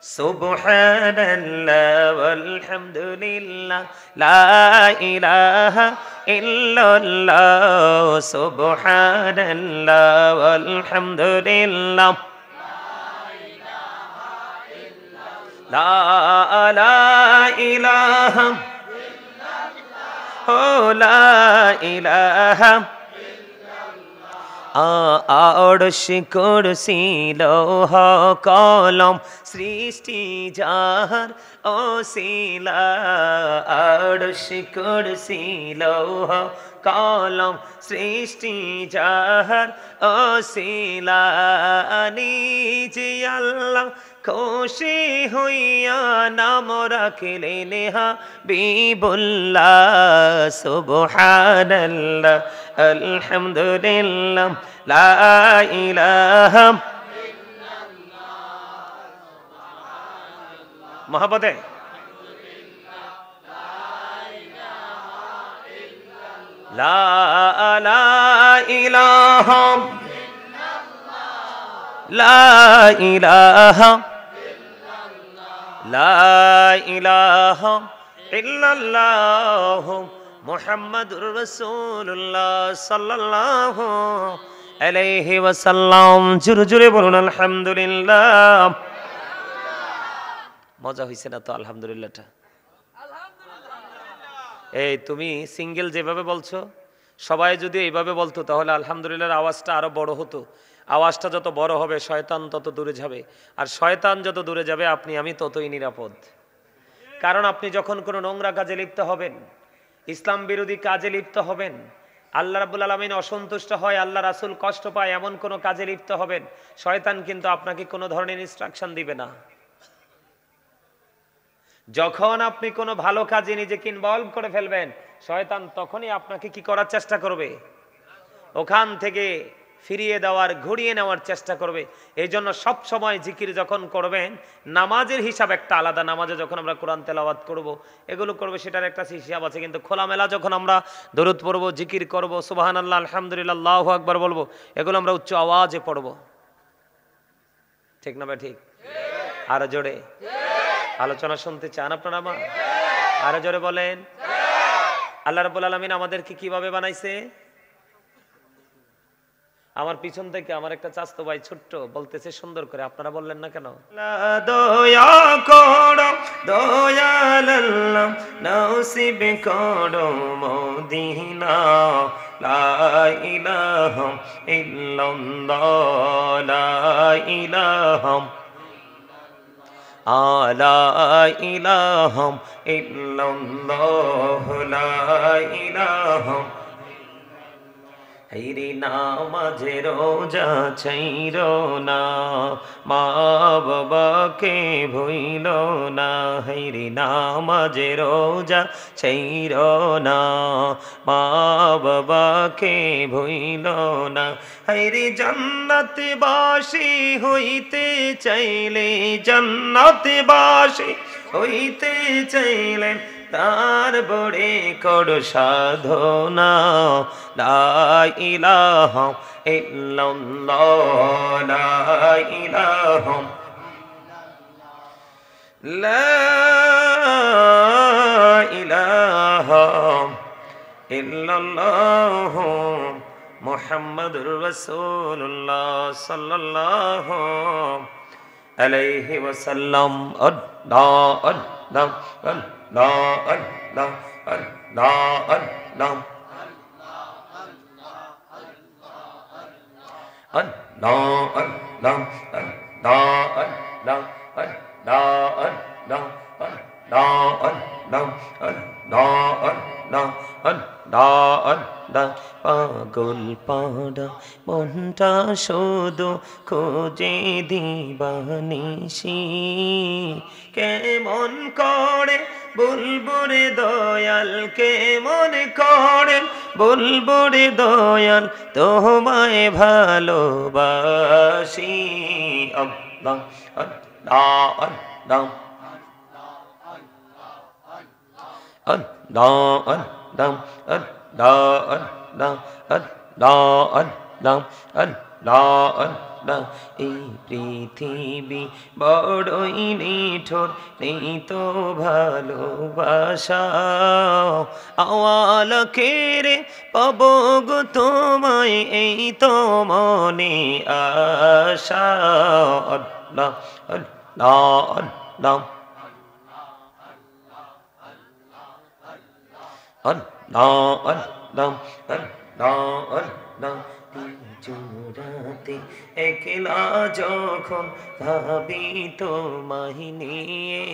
সুবহানাল্লাহ ওয়ালহামদুলিল্লাহ লা ইলাহা ইল্লাল্লাহ সুবহানাল্লাহ ওয়ালহামদুলিল্লাহ লা ইলাহা ও লা ইলাহা আরশ কুরসি লৌহ কলম সৃষ্টি যাহার ওসিলা আরশ কুরসি লৌহ কলম সৃষ্টি যাহার ওসিলা নিজে আল্লাহ খুশি হইয়া নাম রাখিলেন হাবিবুল্লাহ সুবহানাল্লাহ আলহামদুলিল্লাহ লা ইলাহা ইল্লাল্লাহ মহব্বতে লা ইলাহা লা ইলাহা লা ইলাহা ইল্লাল্লাহ মুহাম্মাদুর রাসূলুল্লাহ সাল্লাল্লাহু আলাইহি ওয়াসাল্লাম। জোরে জোরে বলুন আলহামদুলিল্লাহ। মজা হইছে না তো আলহামদুলিল্লাহটা? এই তুমি সিঙ্গেল যেভাবে বলছো সবাই যদি এইভাবে বলতো তাহলে আলহামদুলিল্লাহর আওয়াজটা আরো বড় হতো। আওয়াজটা যত বড় হবে শয়তান তত দূরে যাবে, আর শয়তান যত দূরে যাবে আপনি আমি ততই নিরাপদ। কারণ আপনি যখন কোনো নোংরা কাজে লিপ্ত হবেন, ইসলাম বিরোধী কাজে লিপ্ত হবেন, আল্লাহ রাব্বুল আলামিন অসন্তুষ্ট হয়, আল্লাহ রাসূল কষ্ট পায় এমন কোনো কাজে লিপ্ত হবেন, শয়তান কিন্তু আপনাকে কোনো ধরনের ইনস্ট্রাকশন দিবে না। যখন আপনি কোনো ভালো কাজে নিজেকে ইনভলভ করে ফেলবেন, শয়তান তখনই আপনাকে কি করার চেষ্টা করবে? ওখান থেকে ফিরিয়ে দেওয়ার, ঘুরিয়ে নেওয়ার চেষ্টা করবে। এই জন্য সবসময় জিকির যখন করবেন, নামাজের হিসাব একটা আলাদা। নামাজে যখন আমরা কোরআন তেলাওয়াত করব, এগুলো করবো, সেটার একটা হিসাব আছে। কিন্তু খোলামেলা যখন আমরা দরুদ পড়বো, জিকির করবো, সুবহানাল্লাহ আলহামদুলিল্লাহ আল্লাহু আকবার বলবো, এগুলো আমরা উচ্চ আওয়াজে পড়বো। ঠিক না ভাই? ঠিক। আরো জোরে আলোচনা শুনতে চান আপনারা? মা আরো জোরে বলেন। আল্লাহ রাব্বুল আলামিন আমাদেরকে কিভাবে বানাইছে? আমার পিছন থেকে আমার একটা চাচতো ভাই ছোট্ট বলতেছে সুন্দর করে, আপনারা বললেন না কেন? দয়া করো দয়াল আল্লাহ নসিব করো মদিনা, লা ইলাহা ইল্লাল্লাহ লা ইলাহা লা ইলাহা ইল্লাল্লাহ লা ইলাহা। হেরি নামাজে রোজা ছাইরো না, মা বাবাকে ভুইল না। হেরি নামাজে রোজা ছাইরো না, মা বাবাকে ভুইল না। হেরি জান্নাতবাসী হইতে চাইলে, জান্নাতবাসী হইতে চাইলে তার বড়ে করো সাধনা, লা ইলাহা ইল্লাল্লাহ লা ইলাহা লা ইলাহা ইল্লাল্লাহ মুহাম্মাদুর রাসূলুল্লাহ সাল্লাল্লাহু আলাইহি ওয়াসাল্লাম। আল্লাহ আল্লাহ আল্লাহ আল্লাহ আল্লাহ আল্লাহ Allah Allah Allah Allah Allah Allah Allah Allah পাগল পাড়া মনটা শুধু খোঁজে দিবানিশি, কেমন করে বলবো রে দয়াল, কেমন করে বলবো রে দয়াল, তোমায় ভালোবাসি। আল্লাহ আল্লাহ আল্লাহ আল্লাহ আল্লাহ আল্লাহ আল্লাহ আল্লাহ আল্লাহ আল্লাহ না এই পৃথিবী বড়ই নিঠুর, নেই তো ভালোবাসা। আওয়ালকে রে পাব গো তোমায়, এই তো মনে আশা। আল্লাহ আল্লাহ আল্লাহ আল্লাহ আল্লাহ আল্লাহ আল্লাহ। চূড়াতে একলা যখন ভাবি তোমায় নিয়ে,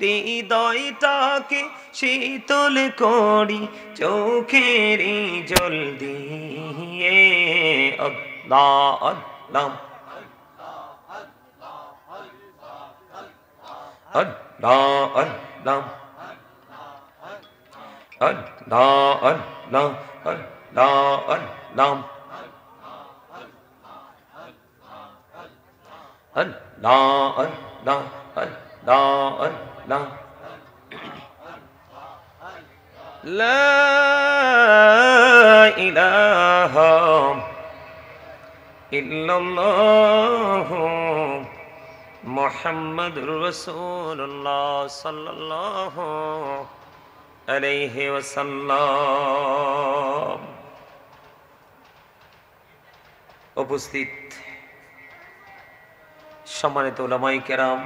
হৃদয়টাকে শীতল করি চোখের জল দিয়ে। আল্লাহ আল্লাহ আল্লাহ আল্লাহ আল্লাহ আল্লাহ আল্লাহ আল্লাহ আল্লাহ আল্লাহ আল্লাহ আল্লাহ। লা ইলাহা ইল্লাল্লাহ মুহাম্মাদুর রাসূলুল্লাহ সাল্লাল্লাহু আলাইহি ওয়াসাল্লাম। উপস্থিত সম্মানিত উলামায়ে কেরাম,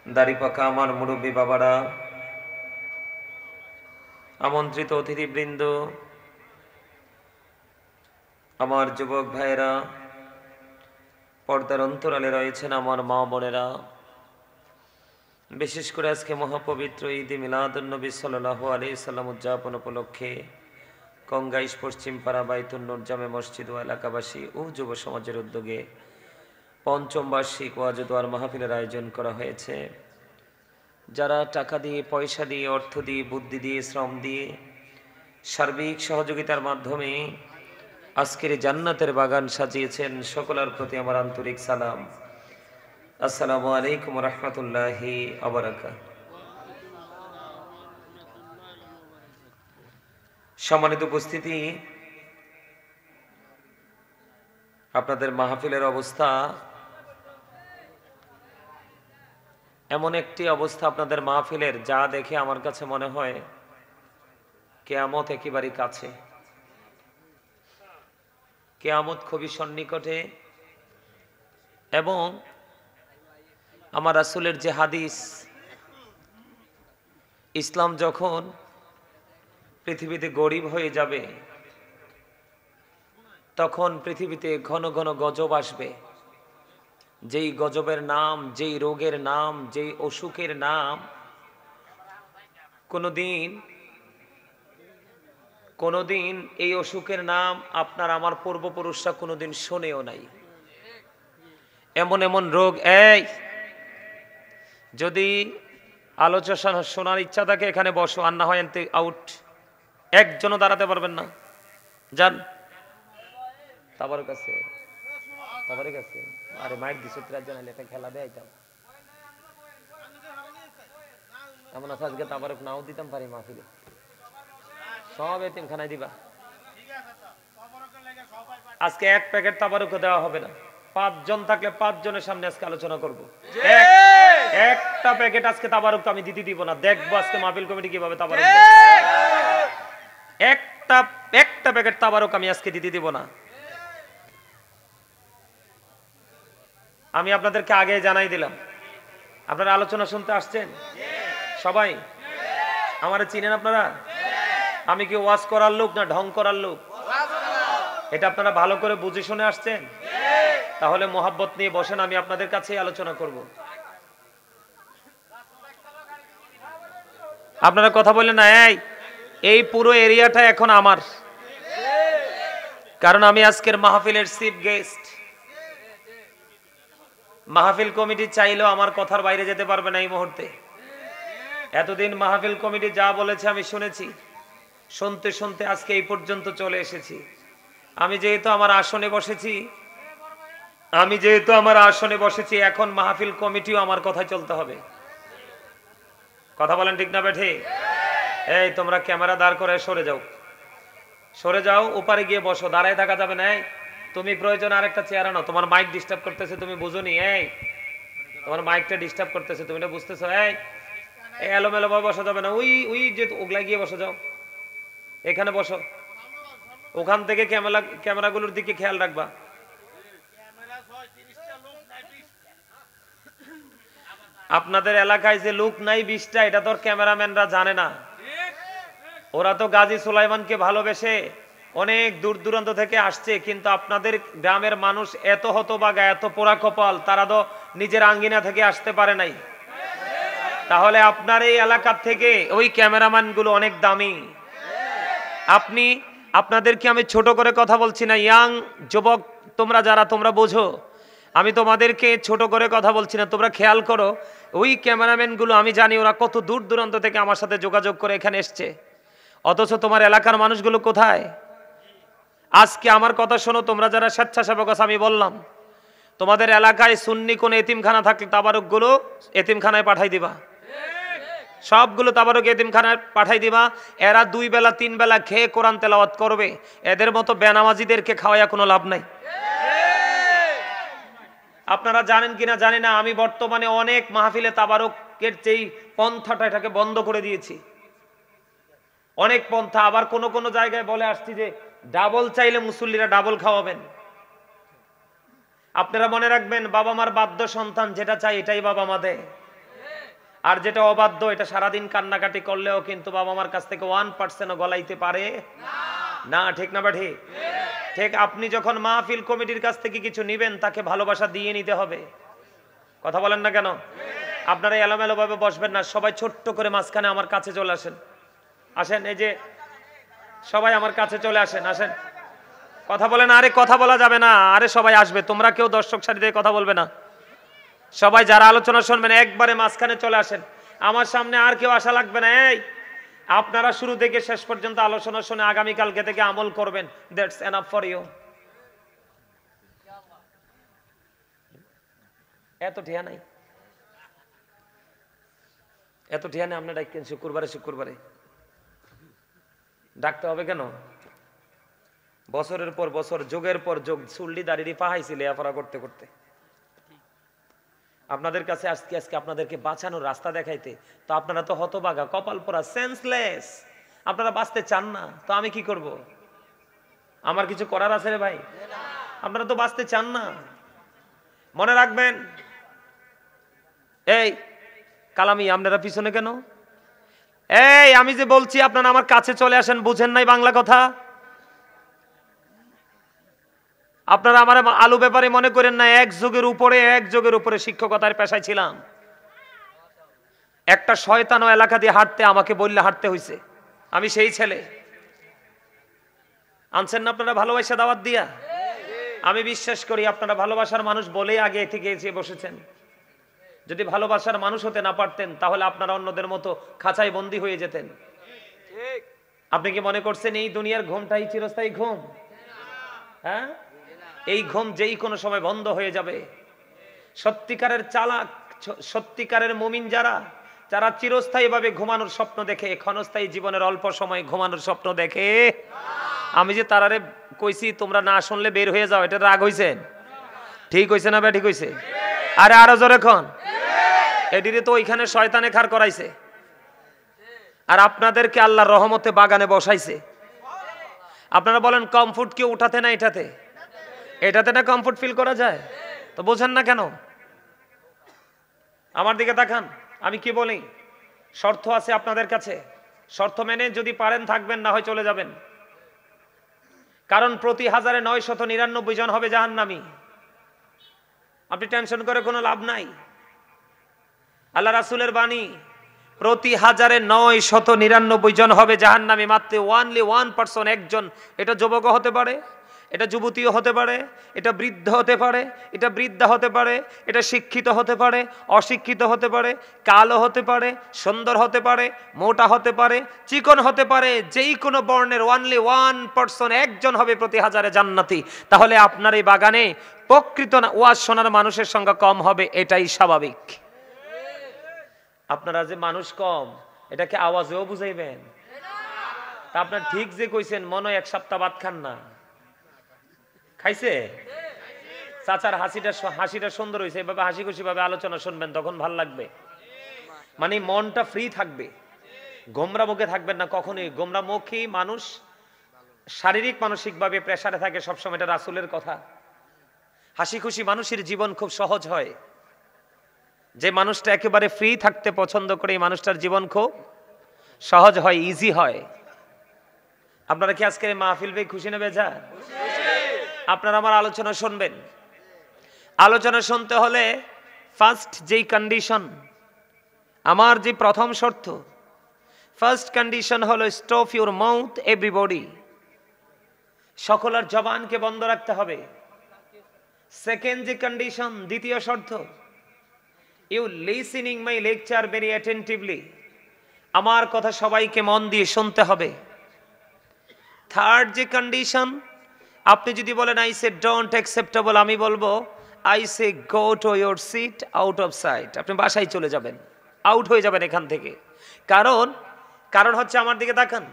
দাড়িপাকা আমার মুরব্বী বাবারা, আমন্ত্রিত অতিথিবৃন্দ, আমার যুবক ভাইয়েরা, পর্দার অন্তরালে রয়েছেন আমার মা বোনেরা, বিশেষ করে আজকে মহাপবিত্র ঈদে মিলাদুন্নবী সাল্লাল্লাহু আলাইহি সাল্লাম উদযাপন উপলক্ষে কংগাইশ পশ্চিম পাড়া বাইতুন নূর জামে মসজিদ ও এলাকাবাসী ও যুব সমাজের উদ্যোগে পঞ্চম বার্ষিক ওয়াজ ও দোয়ার মাহফিলের আয়োজন করা হয়েছে। যারা টাকা দিয়ে, পয়সা দিয়ে, অর্থ দিয়ে, বুদ্ধি দিয়ে, শ্রম দিয়ে, সার্বিক সহযোগিতার মাধ্যমে আজকের জান্নাতের বাগান সাজিয়েছেন, সকলের প্রতি আমার আন্তরিক সালাম। আসসালামু আলাইকুম ওয়া রাহমাতুল্লাহি ওয়া বারাকাতুহু। সম্মানিত উপস্থিতি, আপনাদের মাহফিলের অবস্থা এমন একটি অবস্থা, আপনাদের মাহফিলের যা দেখে আমার কাছে মনে হয় কিয়ামত একেবারে কাছে, কিয়ামত খুবই সন্নিকটে। এবং আমার রাসূলের যে হাদিস, ইসলাম যখন পৃথিবীতে গরিব হয়ে যাবে তখন পৃথিবীতে ঘন ঘন গজব আসবে। যেই গজবের নাম, যেই রোগের নাম, যেই অসুখের নাম কোনোদিন এই অসুখের নাম আপনার আমার পূর্বপুরুষরা কোনোদিন শোনেও নাই। এমন এমন রোগ, এই যদি আলোচনা শোনার ইচ্ছা থাকে এখানে বসো, আর না হয় এনতে আউট। একজনও দাঁড়াতে পারবেন না, যান তাবার কাছে, তাবারের কাছে। আরে মাইক দিছো ত্রাজ জানাইলে একটা খেলা দেয়াইতাম, এমন আছে আজকে তাবারক নাও দিতাম পারি মাহফিলে, সব এতিমখানায় দিবা। আজকে এক প্যাকেট তাবারকও দেওয়া হবে না। 5 জন থাকলে 5 জনের সামনে আজকে আলোচনা করব। একটা প্যাকেট আজকে তাবারক আমি দিতে দিব না, দেখবো আজকে মাহফিল কমিটি কিভাবে তাবারক দেয়। একটা প্যাকেট তাবারক আমি আজকে দিতে দিব না। আমি আপনাদেরকে আগে জানাই দিলাম, আপনারা আলোচনা শুনতে আসছেন সবাই? আমারে চিনেন আপনারা? আমি কি ওয়াজ করার লোক না ঢং করার লোক? এটা আপনারা ভালো করে বুঝে শুনে আসছেন? তাহলে মোহাব্বত নিয়ে বসেন, আমি আপনাদের কাছেই আলোচনা করব। আপনারা কথা বললেন না, এই পুরো এরিয়াটা এখন আমার, কারণ আমি আজকের মাহফিলের চিফ গেস্ট। মাহফিল কমিটি চাইলেও আমার কথার বাইরে যেতে পারবে না এই মুহূর্তে। এতদিন মাহফিল কমিটি যা বলেছে আমি শুনেছি, শুনতে শুনতে আজকে এই পর্যন্ত চলে এসেছি। আমি যেহেতু আমার আসনে বসেছি, এখন মাহফিল কমিটিও আমার কথায় চলতে হবে। কথা বলেন ঠিক না বেঠে? এই তোমরা ক্যামেরা দাঁড় করে সরে যাও, ওপারে গিয়ে বসো, দাঁড়ায় থাকা যাবে না। তুমি প্রয়োজন আরেকটা চেয়ার আনো, তোমার মাইক ডিস্টার্ব করতেছে, তুমি বুঝোনি? এই তোমার মাইকটা ডিস্টার্ব করতেছে, তুমি এটা বুঝতেছো? এই এলোমেলো ভাবে বসা যাবে না, ওই ওই যে ওগুলা গিয়ে বসে যাও, এখানে বসো। ওখান থেকে ক্যামেরাগুলোর দিকে খেয়াল রাখবা। আপনাদের এলাকায় যে লোক নাই 20টা, এটা তো ক্যামেরাম্যানরা জানে না। ওরা তো গাজী সুলাইমানকে ভালোবেসে অনেক দূর দূরান্ত থেকে আসছে, কিন্তু আপনাদের গ্রামের মানুষ এত হতভাগা, এত পোড়া কপাল, তারা তো নিজের আঙ্গিনা থেকে আসতে পারে নাই। তাহলে আপনার এই এলাকার থেকে ওই ক্যামেরাম্যান গুলো অনেক দামি। আপনাদেরকে আমি ছোট করে কথা বলছি না, ইয়াং যুবক তোমরা যারা, তোমরা বোঝো, আমি তোমাদেরকে ছোট করে কথা বলছি না, তোমরা খেয়াল করো। ওই ক্যামেরাম্যান গুলো আমি জানি ওরা কত দূর দূরান্ত থেকে আমার সাথে যোগাযোগ করে এখানে এসছে, অথচ তোমার এলাকার মানুষগুলো কোথায়? আজকে আমার কথা শোনো, তোমরা যারা স্বেচ্ছাসেবক আছো, আমি বললাম তোমাদের এলাকায় সুন্নি কোন এতিমখানা থাকলে তাবারক গুলো এতিমখানায় পাঠাই দিবা, সবগুলো তাবারক এতিমখানায় পাঠাই দিবা। এরা 2 বেলা 3 বেলা খেয়ে কোরআন তেলাওয়াত করবে, এদের মতো বেনামাজিদেরকে খাওয়াইয়া কোনো লাভ নাই। আপনারা জানেন কিনা জানি না, আমি বর্তমানে অনেক মাহফিলে তাবারকের যেই পন্থাটা, এটাকে বন্ধ করে দিয়েছি। অনেক পন্থা, আবার কোন কোন জায়গায় বলে আসছি যে ডাবল চাইলে মুসল্লিরা ডাবল খাওয়াবেন। আপনারা মনে রাখবেন, বাবা মার বাধ্য সন্তান যেটা চাই এটাই বাবা মা দেয়, আর যেটা অবাধ্য এটা সারাদিন কান্নাকাটি করলেও কিন্তু বাবা মার কাছ থেকে 1% গলাইতে পারে না। ঠিক না ঠিক? ঠিক। আপনি যখন মাহফিল কমিটির কাছ থেকে কিছু নিবেন, তাকে ভালোবাসা দিয়ে নিতে হবে। কথা বলেন না কেন? আপনারা এলোমেলো ভাবে বসবেন না, সবাই ছোট্ট করে মাঝখানে আমার কাছে চলে আসেন। আসেন, এই যে সবাই আমার কাছে চলে আসেন, আসেন। কথা বলেন। আরে কথা বলা যাবে না, আরে সবাই আসবে, তোমরা কেউ দর্শক সারিতে কথা বলবে না। সবাই যারা আলোচনা শুনবেন একবারে মাঝখানে চলে আসেন, আমার সামনে আর কেউ আসা লাগবে না। এই আপনারা শুরু থেকে শেষ পর্যন্ত আলোচনা শুনে আগামীকালকে থেকে আমল করবেন, দ্যাটস এনাফ ফর ইউ। এত ঠিয়া নাই, এত ঠিয়া নেই। আপনি ডাকেন শুক্রবারে ডাকতে হবে কেন? বছরের পর বছর, যুগের পর যুগ চুল্লি দাঁড়িয়ে পাহাইছি লেয়াপড়া করতে করতে আপনাদের কাছে আজকে আপনাদেরকে বাঁচানোর রাস্তা দেখাইতে। তো আপনারা তো হতভাগা, কপাল পোড়া, সেন্সলেস, আপনারা বাঁচতে চান না। তো আমি কি করব? আমার কিছু করার আছে রে ভাই? আপনারা তো বাঁচতে চান না। মনে রাখবেন, এই কালামি আপনারা পিছনে কেন? এই আমি যে বলছি আপনারা আমার কাছে চলে আসেন, বুঝেন নাই বাংলা কথা? আপনারা আমার আলু ব্যাপারে মনে করেন না, এক যুগের উপরে শিক্ষকতার পেশায় ছিলাম। একটা শয়তান এলাকা দিয়ে হাঁটতে আমাকে বললে হাঁটতে হয়েছে, আমি সেই ছেলে। আনছেন না আপনারা ভালোবাসা দাওয়াত দিয়া? আমি বিশ্বাস করি আপনারা ভালোবাসার মানুষ বলেই আগে থেকে এসে বসেছেন। যদি ভালোবাসার মানুষ হতে না পারতেন, তাহলে আপনারা অন্যদের মতো খাঁচায় বন্দী হয়ে যেতেন। আপনি কি মনে করছেন এই দুনিয়ার ঘুমটাই চিরস্থায়ী ঘুম? হ্যাঁ, এই ঘুম যেই কোনো সময় বন্ধ হয়ে যাবে। সত্যিকারের চালাক, সত্যিকারের মুমিন যারা চিরস্থায়ীভাবে ঘুমানোর স্বপ্ন দেখে, ক্ষণস্থায়ী জীবনের অল্প সময় ঘুমানোর স্বপ্ন দেখে, আমি যে তারারে কইছি তোমরা না শুনলে বের হয়ে যাও, এটা রাগ হইছেন? ঠিক হইছে না? ঠিক হইছে? আরে আরো জোরে খন। এটিরে তো ওইখানে শয়তানে খার করাইছে, আর আপনাদেরকে আল্লাহর রহমতে বাগানে বসাইছে। আপনারা বলেন কমফোর্ট কি উঠাতে না এটাতে না কমফোর্ট ফিল করা যায়? তো বোঝেন না কেন? আমার দিকে তাকান, আমি কি বলি? শর্ত আছে আপনাদের কাছে, শর্ত মেনে যদি পারেন থাকবেন, না হয় চলে যাবেন। কারণ প্রতি 1999 জন হবে জাহান্নামী। আপনি টেনশন করে কোনো লাভ নাই। আল্লাহ রাসূলের বাণী, প্রতি 1999 জন হবে জাহান্নামী, মাত্র ওনলি 1%, একজন। এটা যুবক হতে পারে, এটা যুবতীও হতে পারে, এটা বৃদ্ধ হতে পারে, এটা বৃদ্ধা হতে পারে, এটা শিক্ষিত হতে পারে, অশিক্ষিত হতে পারে, কালো হতে পারে, সুন্দর হতে পারে, মোটা হতে পারে, চিকন হতে পারে, যেই কোনো বর্ণের ওনলি 1%, একজন হবে প্রতি 1000 জান্নাতি। তাহলে আপনার এই বাগানে প্রকৃত ওয়াজ শোনার মানুষের সংখ্যা কম হবে, এটাই স্বাভাবিক। আপনারা যে মানুষ কম, এটাকে আওয়াজেও বুঝাইবেন? তা আপনার ঠিক যে কইছেন, মনে 1 সপ্তাহ ভাত খান না, খাইছে? চাচার হাসিটা সুন্দর হয়েছে, এভাবে হাসি খুশি ভাবে আলোচনা শুনবেন, তখন ভাল লাগবে, মানে মনটা ফ্রি থাকবে, গোমরা মুখে থাকবেন না কখনোই। গোমরা মুখী মানুষ শারীরিক মানসিক ভাবে প্রেসারে থাকে সবসময়, এটা রাসূলের কথা। হাসি খুশি মানুষের জীবন খুব সহজ হয়। যে মানুষটা একেবারে ফ্রি থাকতে পছন্দ করে, এই মানুষটার জীবন খুব সহজ হয়, ইজি হয়। আপনারা কি আজকের মাহফিল পেয়ে খুশি না বেজার? আপনারা আমার আলোচনা শুনবেন। আলোচনা শুনতে হলে ফার্স্ট যেই কন্ডিশন, আমার যে প্রথম শর্ত, ফার্স্ট কন্ডিশন হলো স্টপ ইউর মাউথ এভরিবডি, সকলের জবানকে বন্ধ রাখতে হবে। সেকেন্ড যে কন্ডিশন, দ্বিতীয় শর্ত, you listening my lecture very attentively, আমার কথা সবাইকে মন দিয়ে শুনতে হবে। থার্ড যে কন্ডিশন, আপনি যদি বলেন আই সে ডোন্ট অ্যাকসেপ্টেবল, আমি বলবো I say go to your seat out of sight, আপনি বাসায় চলে যাবেন, আউট হয়ে যাবেন এখান থেকে। কারণ হচ্ছে আমার দিকে তাকান,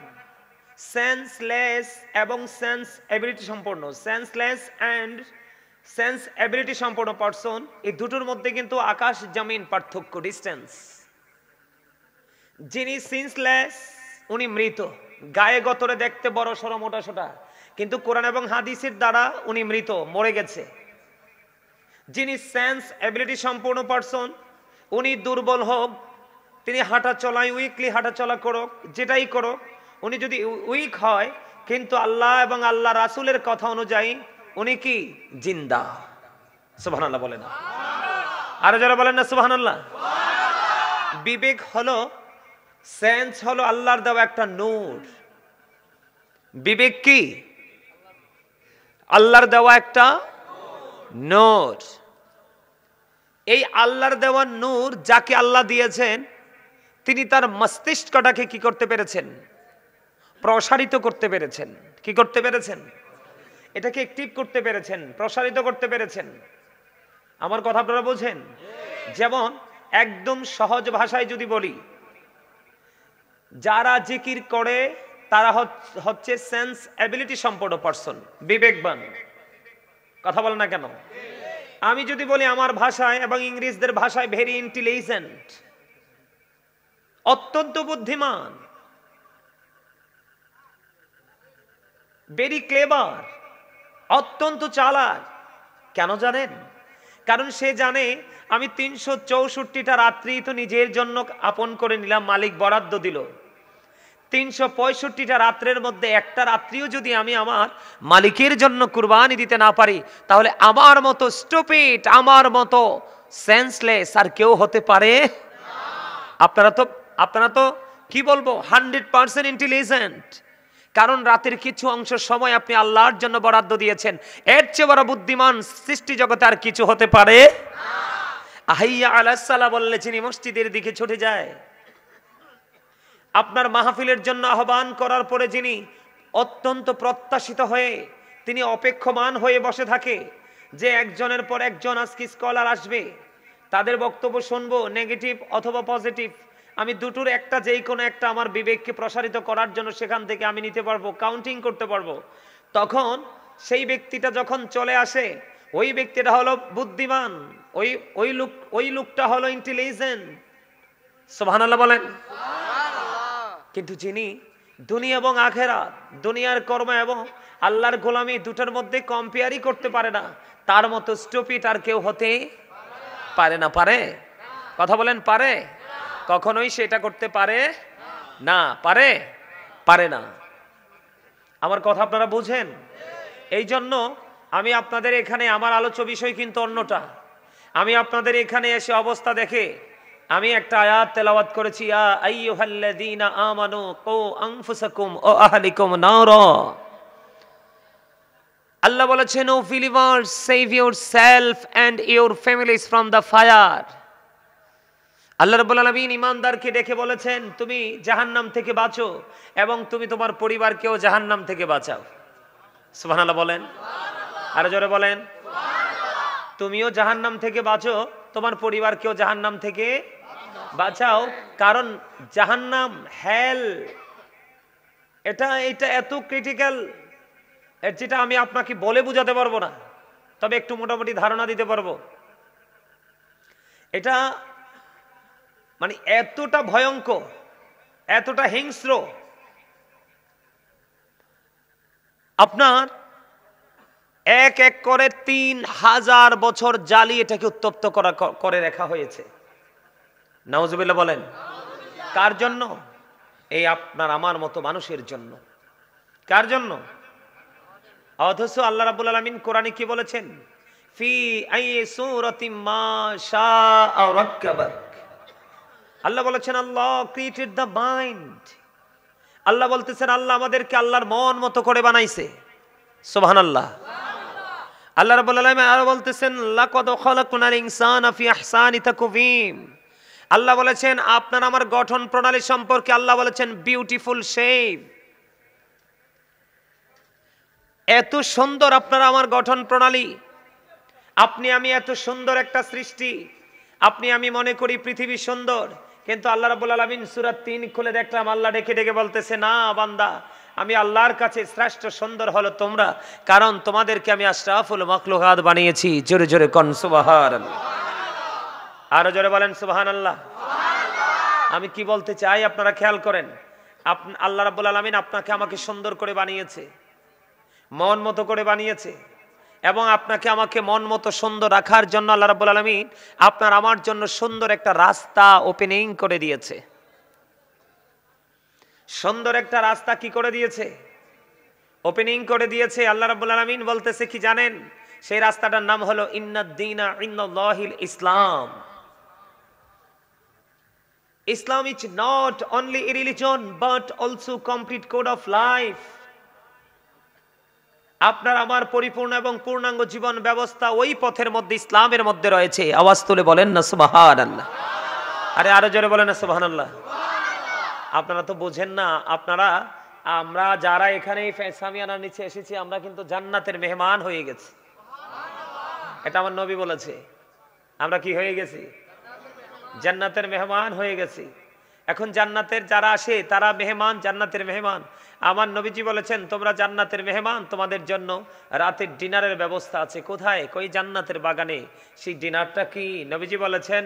সেন্সলেস এবং সেন্স এবিলিটি সম্পন্ন, সেন্সলেস অ্যান্ড সেন্স এবিলিটি সম্পন্ন পারসন, এই দুটোর মধ্যে কিন্তু আকাশ জমিন পার্থক্য, ডিস্টেন্স। যিনি সেন্সলেস উনি মৃত, গায়ে গতরে দেখতে বড় সড়ো মোটা সোটা, কিন্তু কোরআন এবং হাদিসের দ্বারা উনি মৃত, মরে গেছে। যিনি সেন্স এবিলিটি সম্পূর্ণ পারসন, উনি দুর্বল হোক, তিনি হাঁটা চলায় উইকলি হাঁটা চলা করুক, যেটাই করুক, উনি যদি উইক হয়, কিন্তু আল্লাহ এবং আল্লাহ রাসূলের কথা অনুযায়ী উনি কি জিন্দা। সুবহানাল্লাহ বলেন, আরো যারা বলেন না সুবহানাল্লাহ। বিবেক হলো, সেন্স হলো আল্লাহর দেওয়া একটা নূর। বিবেক কি? আল্লাহর দেওয়া একটা নূর। এই আল্লাহর দেওয়া নূর যাকে আল্লাহ দিয়েছেন, তিনি তার মস্তিষ্কটাকে কি করতে পেরেছেন? প্রসারিত করতে পেরেছেন। কি করতে পেরেছেন? এটাকে অ্যাক্টিভ করতে পেরেছেন, প্রসারিত করতে পেরেছেন। আমার কথা আপনারা বোঝেন? যেমন একদম সহজ ভাষায় যদি বলি, যারা জিকির করে তারা হচ্ছে সেন্স এবিলিটি সম্পন্ন পারসন, বিবেকবান। কথা বল না কেন? আমি যদি বলি আমার ভাষায় এবং ইংরেজদের ভাষায় ভেরি ইন্টেলিজেন্ট, অত্যন্ত বুদ্ধিমান, ভেরি ক্লেভার, অত্যন্ত চালাক। কেন জানেন? কারণ সে জানে আমি 364টা রাত্রি তো নিজের জন্য আপন করে নিলাম, মালিক বরাদ্দ দিল। 365টা রাত্রের মধ্যে একটা রাত্রিও যদি আমি আমার মালিকের জন্য কুরবানি দিতে না পারি, তাহলে আমার মতো স্টুপিড, আমার মতো সেন্সলেস আর কেউ হতে পারে? আপনারা তো কি বলবো 100% ইন্টেলিজেন্ট। কারণ রাতের কিছু অংশ সময় আপনি আল্লাহর জন্য বরাদ্দ দিয়েছেন। এর চেয়ে বড় বুদ্ধিমান সৃষ্টি জগতে আর কিছু হতে পারে? হাইয়া আলাস সালাহ বললে যিনি মসজিদের দিকে ছুটে যায়, আপনার মাহফিলের জন্য আহ্বান করার পরে যিনি অত্যন্ত প্রত্যাশিত হয়ে তিনি অপেক্ষমান হয়ে বসে থাকে যে একজনের পর একজন আজকে স্কলার আসবে, তাদের বক্তব্য শুনবো, নেগেটিভ অথবা পজিটিভ, আমি দুটোর একটা, যেই কোনো একটা আমার বিবেককে প্রসারিত করার জন্য সেখান থেকে আমি নিতে পারবো, কাউন্টিং করতে পারবো। তখন সেই ব্যক্তিটা যখন চলে আসে, ওই ব্যক্তিটা হলো বুদ্ধিমান, ওই লোকটা হলো ইন্টেলিজেন্ট। সুবহানাল্লাহ বলেন। কিন্তু যিনি দুনিয়া এবং আখেরাত, দুনিয়ার কর্ম এবং আল্লাহর গোলামি দুটোর মধ্যে কম্পেয়ারই করতে পারে না, তার মতো স্টুপিড আর কেউ হতে পারে না। পারে? কথা বলেন, পারে? কখনোই সেটা করতে পারে না। পারে না। আমার কথা আপনারা বুঝেন? এই জন্য আমি আপনাদের এখানে, আমার আলোচ্য বিষয় কিন্তু অন্যটা। আমি আপনাদের এখানে এসে অবস্থা দেখে আমি একটা আয়াত তেলাওয়াত করেছি, ইয়া আইয়ুহাল্লাযীনা আমানু কু আনফুসাকুম ওয়া আহলিকুম নারা। আল্লাহ বলেছেন, O believers, save yourselves and your families from the fire. Allah রাব্বুল আলামিন ঈমানদারকে ডেকে বলেছেন, তুমি জাহান্নাম থেকে বাঁচো এবং তুমি তোমার পরিবারকেও জাহান্নাম থেকে বাঁচাও। সুবহানাল্লাহ বলেন, আরো জোরে বলেন। তুমিও জাহান্নাম থেকে বাঁচো, তোমার পরিবারকেও জাহান্নাম থেকে বাঁচাও। কারণ জাহান্নাম, হেল, এটা এত ক্রিটিক্যাল এর যেটা আমি আপনাকে বলে বুঝাতে পারবো না, তবে একটু মোটামুটি ধারণা দিতে পারবো। এটা মানে এতটা ভয়ঙ্কর, এতটা হিংস্র, আপনার এক এক করে 3000 বছর জ্বালিয়ে এটাকে উত্তপ্ত করে রাখা হয়েছে। নাউজুবিল্লাহ বলেন। কার জন্য? এই আপনার আমার মতো মানুষের জন্য। কার জন্য? অথচ আল্লাহ রাব্বুল আলামিন কোরআনে কি বলেছেন? ফি আই সূরাতিম মা শাআ রাক্কাবাক। আল্লাহ বলেছেন আল্লাহ ক্রিয়েটেড দ্য মাইন্ড। আল্লাহ বলতেছেন আল্লাহ আমাদেরকে আল্লাহর মন মতো করে বানাইছে। সুবহানাল্লাহ। আল্লাহ রাব্বুল আলামিন আরো বলতেছেন লাকাদ খালাকনাল ইনসানা ফি আহসানি তাকওয়িম। আল্লাহ বলেছেন আপনার আমার গঠন প্রণালী সম্পর্কে আল্লাহ বলেছেন বিউটিফুল শেপ। এত সুন্দর আপনার আমার গঠন প্রণালী, আপনি আমি এত সুন্দর একটা সৃষ্টি। আপনি আমি মনে করি পৃথিবী সুন্দর, কিন্তু আল্লাহ রাব্বুল আলামিন সূরা 3 খুলে দেখলাম আল্লাহ ডেকে ডেকে বলতেছে না বান্দা, আমি আল্লাহর কাছে শ্রেষ্ঠ সুন্দর হলো তোমরা, কারণ তোমাদেরকে আমি আশরাফুল মাখলুকাত বানিয়েছি। জোরে জোরে কোন সুবহানাল্লাহ। আরো জোরে বলেন সুবহানাল্লাহ। আমি কি বলতে চাই আপনারা খেয়াল করেন। আল্লাহ রাব্বুল আলামিন আপনাকে আমাকে সুন্দর করে বানিয়েছে, মন মতো করে বানিয়েছে, এবং আপনাকে আমাকে মন মতো সুন্দর রাখার জন্য আল্লাহ রাব্বুল আলামিন আপনার আমার জন্য সুন্দর একটা রাস্তা ওপেনিং করে দিয়েছে। সুন্দর একটা রাস্তা কি করে দিয়েছে? ওপেনিং করে দিয়েছে। আল্লাহ রাব্বুল আলামিন বলতেছে কি জানেন? সেই রাস্তাটার নাম হলো ইন্নাদ-দীনা ইনদাল্লাহিল ইসলাম। Islam is not only a religion but also complete code of life. আপনার আমার পরিপূর্ণ এবং পূর্ণাঙ্গ জীবন ব্যবস্থা ওই পথের মধ্যে, ইসলামের মধ্যে রয়েছে। আওয়াজ তুলে বলেন না সুবহানাল্লাহ। আরে আরো জোরে বলেন না সুবহানাল্লাহ। আপনারা তো বোঝেন না। আমরা যারা এখানে সামিয়ানার নিচে এসেছি আমরা কিন্তু জান্নাতের মেহমান হয়ে গেছি। এটা আমার নবী বলেছে। আমরা কি হয়ে গেছি? জান্নাতের মেহমান হয়ে গেছি। এখন জান্নাতের যারা আসে তারা মেহমান, জান্নাতের মেহমান। আমার নবীজি বলেছেন তোমরা জান্নাতের মেহমান, তোমাদের জন্য রাতের ডিনারের ব্যবস্থা আছে। কোথায়? কই জান্নাতের বাগানে। সেই ডিনারটা কি? নবীজি বলেছেন